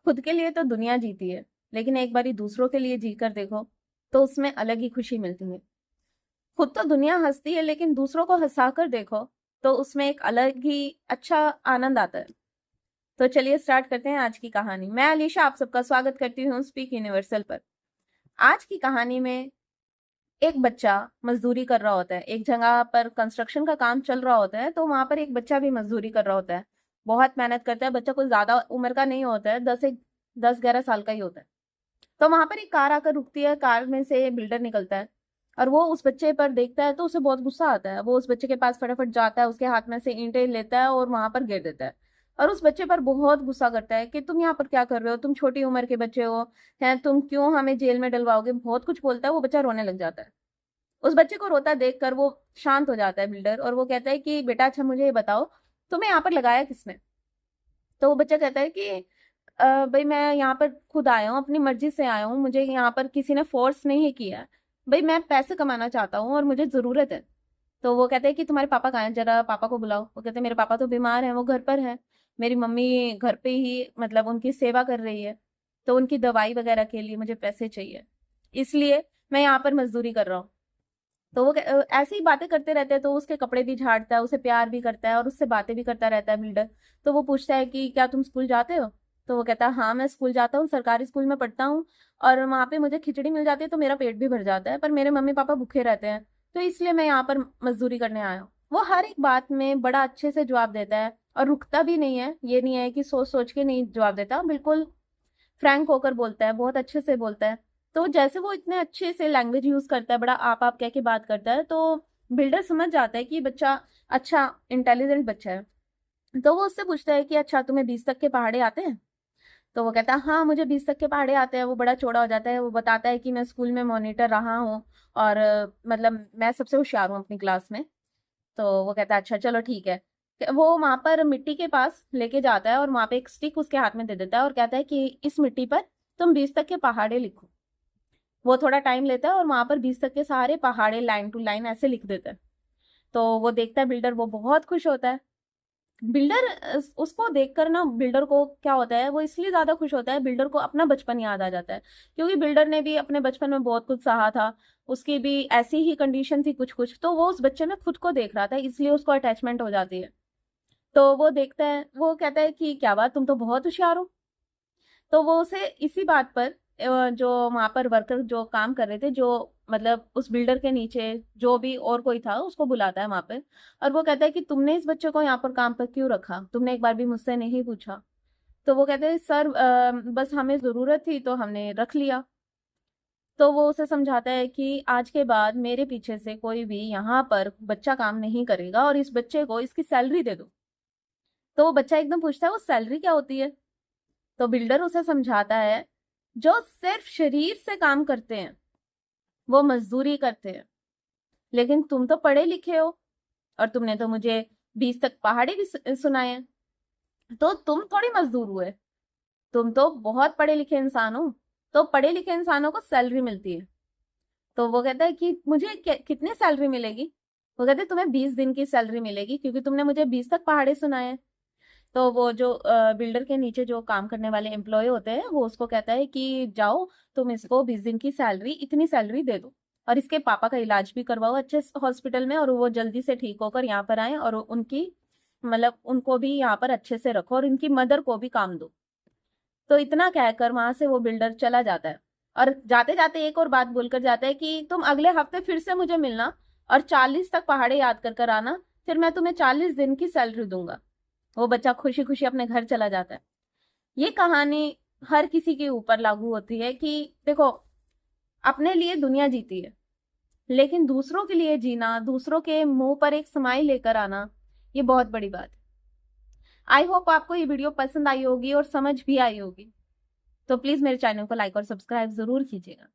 खुद के लिए तो दुनिया जीती है, लेकिन एक बारी दूसरों के लिए जी कर देखो तो उसमें अलग ही खुशी मिलती है। खुद तो दुनिया हंसती है, लेकिन दूसरों को हंसा कर देखो तो उसमें एक अलग ही अच्छा आनंद आता है। तो चलिए स्टार्ट करते हैं आज की कहानी। मैं अलीशा आप सबका स्वागत करती हूँ स्पीक यूनिवर्सल पर। आज की कहानी में एक बच्चा मजदूरी कर रहा होता है। एक जगह पर कंस्ट्रक्शन का काम चल रहा होता है, तो वहां पर एक बच्चा भी मजदूरी कर रहा होता है। बहुत मेहनत करता है बच्चा, कोई ज्यादा उम्र का नहीं होता है, 10-11 साल का ही होता है। तो वहां पर एक कार आकर रुकती है, कार में से बिल्डर निकलता है और वो उस बच्चे पर देखता है तो उसे बहुत गुस्सा आता है। वो उस बच्चे के पास फटाफट जाता है, उसके हाथ में से ईंटें लेता है और वहां पर गिर देता है। और उस बच्चे पर बहुत गुस्सा करता है कि तुम यहाँ पर क्या कर रहे हो, तुम छोटी उम्र के बच्चे हो, हैं तुम क्यों हमें जेल में डलवाओगे, बहुत कुछ बोलता है। वो बच्चा रोने लग जाता है। उस बच्चे को रोता देखकर वो शांत हो जाता है बिल्डर, और वो कहता है कि बेटा अच्छा मुझे ये बताओ, तुम्हें यहाँ पर लगाया किसने। तो वो बच्चा कहता है कि भाई मैं यहाँ पर खुद आया हूँ, अपनी मर्जी से आया हूँ, मुझे यहाँ पर किसी ने फोर्स नहीं किया है। भाई मैं पैसे कमाना चाहता हूँ और मुझे जरूरत है। तो वो कहते हैं कि तुम्हारे पापा कहाँ हैं, जरा पापा को बुलाओ। वो कहते हैं मेरे पापा तो बीमार हैं, वो घर पर है। मेरी मम्मी घर पे ही मतलब उनकी सेवा कर रही है, तो उनकी दवाई वगैरह के लिए मुझे पैसे चाहिए, इसलिए मैं यहाँ पर मजदूरी कर रहा हूँ। तो वो ऐसे ही बातें करते रहते हैं, तो उसके कपड़े भी झाड़ता है, उसे प्यार भी करता है और उससे बातें भी करता रहता है बिल्डर। तो वो पूछता है कि क्या तुम स्कूल जाते हो। तो वो कहता है हाँ मैं स्कूल जाता हूँ, सरकारी स्कूल में पढ़ता हूँ, और वहां पे मुझे खिचड़ी मिल जाती है तो मेरा पेट भी भर जाता है, पर मेरे मम्मी पापा भूखे रहते हैं, तो इसलिए मैं यहाँ पर मजदूरी करने आया हूँ। वो हर एक बात में बड़ा अच्छे से जवाब देता है और रुकता भी नहीं है। ये नहीं है कि सोच सोच के नहीं जवाब देता, बिल्कुल फ्रैंक होकर बोलता है, बहुत अच्छे से बोलता है। तो जैसे वो इतने अच्छे से लैंग्वेज यूज करता है, बड़ा आप कह के बात करता है, तो बिल्डर समझ जाता है कि बच्चा अच्छा इंटेलिजेंट बच्चा है। तो वो उससे पूछता है कि अच्छा तुम्हें 20 तक के पहाड़े आते हैं। तो वो कहता है हाँ मुझे 20 तक के पहाड़े आते हैं। वो बड़ा चौड़ा हो जाता है, वो बताता है कि मैं स्कूल में मॉनिटर रहा हूँ और मतलब मैं सबसे होशियार हूँ अपनी क्लास में। तो वो कहता है अच्छा चलो ठीक है। वो वहां पर मिट्टी के पास लेके जाता है और वहां पे एक स्टिक उसके हाथ में दे देता है और कहता है कि इस मिट्टी पर तुम 20 तक के पहाड़े लिखो। वो थोड़ा टाइम लेता है और वहां पर 20 तक के सारे पहाड़े लाइन टू लाइन ऐसे लिख देता है। तो वो देखता है बिल्डर, वो बहुत खुश होता है। बिल्डर उसको देखकर ना, बिल्डर को क्या होता है, वो इसलिए ज्यादा खुश होता है, बिल्डर को अपना बचपन याद आ जाता है। क्योंकि बिल्डर ने भी अपने बचपन में बहुत कुछ सहा था, उसकी भी ऐसी ही कंडीशन थी कुछ कुछ, तो वो उस बच्चे में खुद को देख रहा था, इसलिए उसको अटैचमेंट हो जाती है। तो वो देखता है, वो कहता है कि क्या बात, तुम तो बहुत होशियार हो। तो वो उसे इसी बात पर जो वहां पर वर्कर जो काम कर रहे थे, जो मतलब उस बिल्डर के नीचे जो भी और कोई था, उसको बुलाता है वहां पे। और वो कहता है कि तुमने इस बच्चे को यहाँ पर काम पर क्यों रखा, तुमने एक बार भी मुझसे नहीं पूछा। तो वो कहते हैं सर बस हमें जरूरत थी तो हमने रख लिया। तो वो उसे समझाता है कि आज के बाद मेरे पीछे से कोई भी यहाँ पर बच्चा काम नहीं करेगा और इस बच्चे को इसकी सैलरी दे दो। तो वो बच्चा एकदम पूछता है वो सैलरी क्या होती है। तो बिल्डर उसे समझाता है जो सिर्फ शरीर से काम करते हैं वो मजदूरी करते हैं, लेकिन तुम तो पढ़े लिखे हो और तुमने तो मुझे 20 तक पहाड़े भी सुनाए हैं, तो तुम थोड़ी मजदूर हुए, तुम तो बहुत पढ़े लिखे इंसान हो। तो पढ़े लिखे इंसानों को सैलरी मिलती है। तो वो कहता है कि मुझे कितनी सैलरी मिलेगी। वो कहते हैं तुम्हें 20 दिन की सैलरी मिलेगी क्योंकि तुमने मुझे 20 तक पहाड़े सुनाए हैं। तो वो जो बिल्डर के नीचे जो काम करने वाले एम्प्लॉय होते हैं, वो उसको कहता है कि जाओ तुम इसको 20 दिन की सैलरी, इतनी सैलरी दे दो और इसके पापा का इलाज भी करवाओ अच्छे हॉस्पिटल में, और वो जल्दी से ठीक होकर यहाँ पर आए और उनकी मतलब उनको भी यहाँ पर अच्छे से रखो और इनकी मदर को भी काम दो। तो इतना कहकर वहां से वो बिल्डर चला जाता है और जाते जाते एक और बात बोलकर जाता है कि तुम अगले हफ्ते फिर से मुझे मिलना और 40 तक पहाड़े याद कर कर आना, फिर मैं तुम्हें 40 दिन की सैलरी दूंगा। वो बच्चा खुशी खुशी अपने घर चला जाता है। ये कहानी हर किसी के ऊपर लागू होती है कि देखो, अपने लिए दुनिया जीती है, लेकिन दूसरों के लिए जीना, दूसरों के मुंह पर एक स्माइल लेकर आना, ये बहुत बड़ी बात है। आई होप आपको ये वीडियो पसंद आई होगी और समझ भी आई होगी। तो प्लीज मेरे चैनल को लाइक और सब्सक्राइब जरूर कीजिएगा।